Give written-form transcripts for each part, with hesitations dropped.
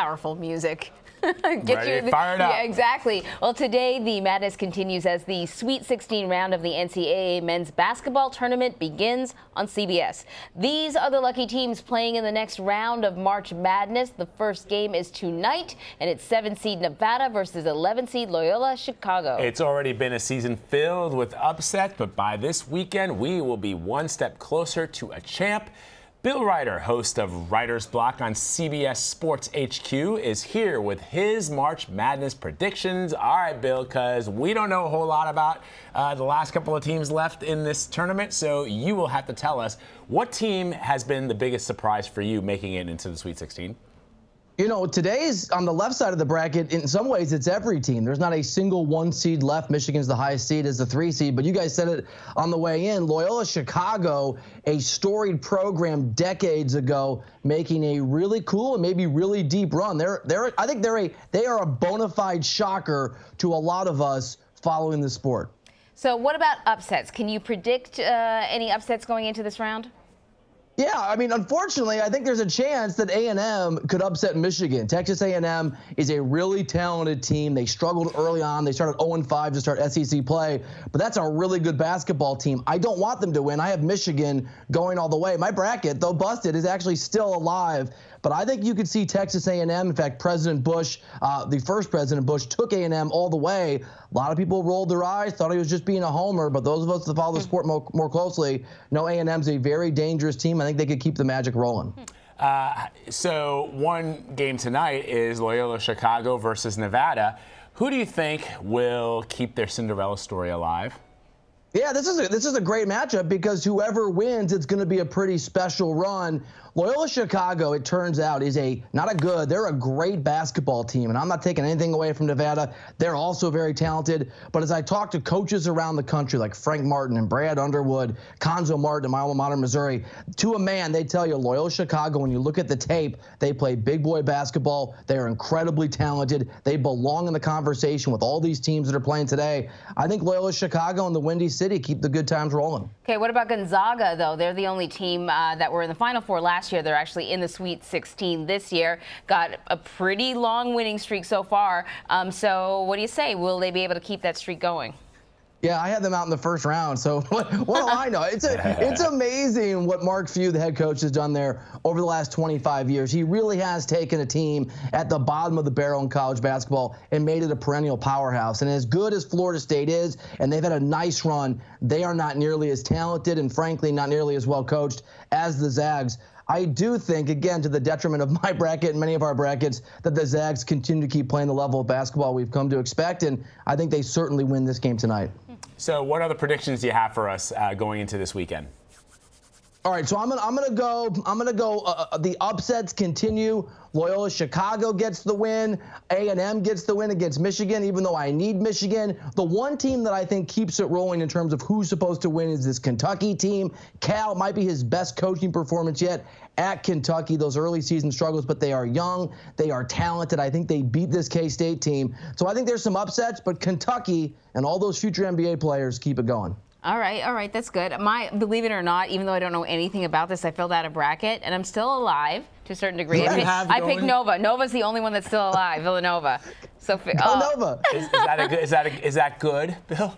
powerful music. Fired up. Yeah, exactly. Well, today the madness continues as the Sweet 16 round of the NCAA men's basketball tournament begins on CBS. These are the lucky teams playing in the next round of March Madness. The first game is tonight, and it's 7-seed Nevada versus 11-seed Loyola Chicago. It's already been a season filled with upsets, but by this weekend, we will be one step closer to a champ. Bill Reiter, host of Reiter's Block on CBS Sports HQ, is here with his March Madness predictions. All right, Bill, because we don't know a whole lot about the last couple of teams left in this tournament, so you will have to tell us what team has been the biggest surprise for you making it into the Sweet 16? You know, today's on the left side of the bracket, in some ways, it's every team. There's not a single 1 seed left. Michigan's the highest seed as the 3 seed. But you guys said it on the way in. Loyola Chicago, a storied program decades ago, making a really cool and maybe really deep run. I think they are a bona fide shocker to a lot of us following the sport. So what about upsets? Can you predict any upsets going into this round? Yeah, I mean, unfortunately, I think there's a chance that A&M could upset Michigan. Texas A&M is a really talented team. They struggled early on. They started 0-5 to start SEC play, but that's a really good basketball team. I don't want them to win. I have Michigan going all the way. My bracket, though busted, is actually still alive, but I think you could see Texas A&M. In fact, President Bush, the first President Bush, took A&M all the way. A lot of people rolled their eyes, thought he was just being a homer, but those of us that follow the sport more closely know A&M's a very dangerous team. I think they could keep the magic rolling. So one game tonight is Loyola Chicago versus Nevada. Who do you think will keep their Cinderella story alive? Yeah, this is a great matchup because whoever wins, it's going to be a pretty special run. Loyola Chicago, it turns out, is they're a great basketball team, and I'm not taking anything away from Nevada. They're also very talented, but as I talk to coaches around the country like Frank Martin and Brad Underwood, Conzo Martin in my alma mater, Missouri, to a man, they tell you Loyola Chicago, when you look at the tape, they play big boy basketball. They are incredibly talented. They belong in the conversation with all these teams that are playing today. I think Loyola Chicago and the Windy City keep the good times rolling. Okay, what about Gonzaga, though? They're the only team that were in the Final Four last year. They're actually in the Sweet 16 this year. Got a pretty long winning streak so far. So what do you say? Will they be able to keep that streak going? Yeah, I had them out in the first round, so what do I know? It's amazing what Mark Few, the head coach, has done there over the last 25 years. He really has taken a team at the bottom of the barrel in college basketball and made it a perennial powerhouse. And as good as Florida State is, and they've had a nice run, they are not nearly as talented and, frankly, not nearly as well coached as the Zags. I do think, again, to the detriment of my bracket and many of our brackets, that the Zags continue to keep playing the level of basketball we've come to expect, and I think they certainly win this game tonight. So what other predictions do you have for us going into this weekend? All right, so I'm gonna go. The upsets continue. Loyola Chicago gets the win. A&M gets the win against Michigan, even though I need Michigan. The one team that I think keeps it rolling in terms of who's supposed to win is this Kentucky team. Cal might be his best coaching performance yet at Kentucky. Those early season struggles, but they are young. They are talented. I think they beat this K-State team. So I think there's some upsets, but Kentucky and all those future NBA players keep it going. All right, that's good. Believe it or not, even though I don't know anything about this, I filled out a bracket, and I'm still alive to a certain degree. I picked Nova. Nova's the only one that's still alive, Villanova. So Nova. Is that good, Bill?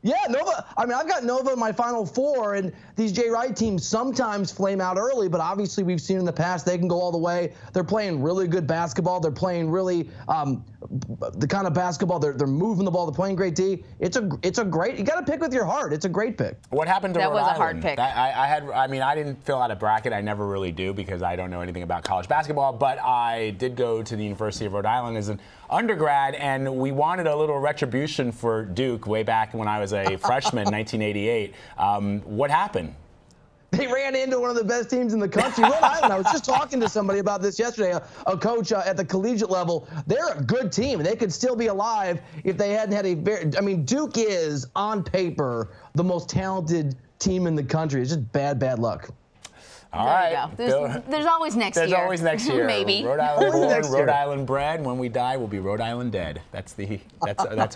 Yeah, Nova. I mean, I've got Nova in my Final Four, and these Jay Wright teams sometimes flame out early, but obviously we've seen in the past they can go all the way. They're playing really good basketball. They're playing really the kind of basketball. They're moving the ball. They're playing great D. It's a great. You got to pick with your heart. It's a great pick. What happened to Rhode Island? That was a hard pick. I didn't fill out a bracket. I never really do because I don't know anything about college basketball. But I did go to the University of Rhode Island as an undergrad, and we wanted a little retribution for Duke way back when I was a freshman in 1988. What happened? They ran into one of the best teams in the country. Rhode Island, I was just talking to somebody about this yesterday, a coach at the collegiate level. They're a good team, and they could still be alive if they hadn't had Duke is, on paper, the most talented team in the country. It's just bad luck. All right. There's always next year. There's always next year. Maybe. Rhode Island born, Rhode Island bred. When we die, we'll be Rhode Island dead. That's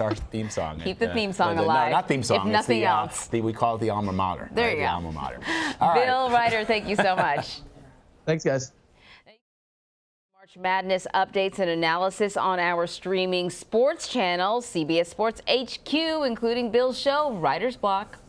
our theme song. Keep the theme song alive. No, not theme song. If nothing else. We call it the alma mater. There you go. The alma mater. Bill Reiter, thank you so much. Thanks, guys. March Madness updates and analysis on our streaming sports channels, CBS Sports HQ, including Bill's show, Reiter's Block.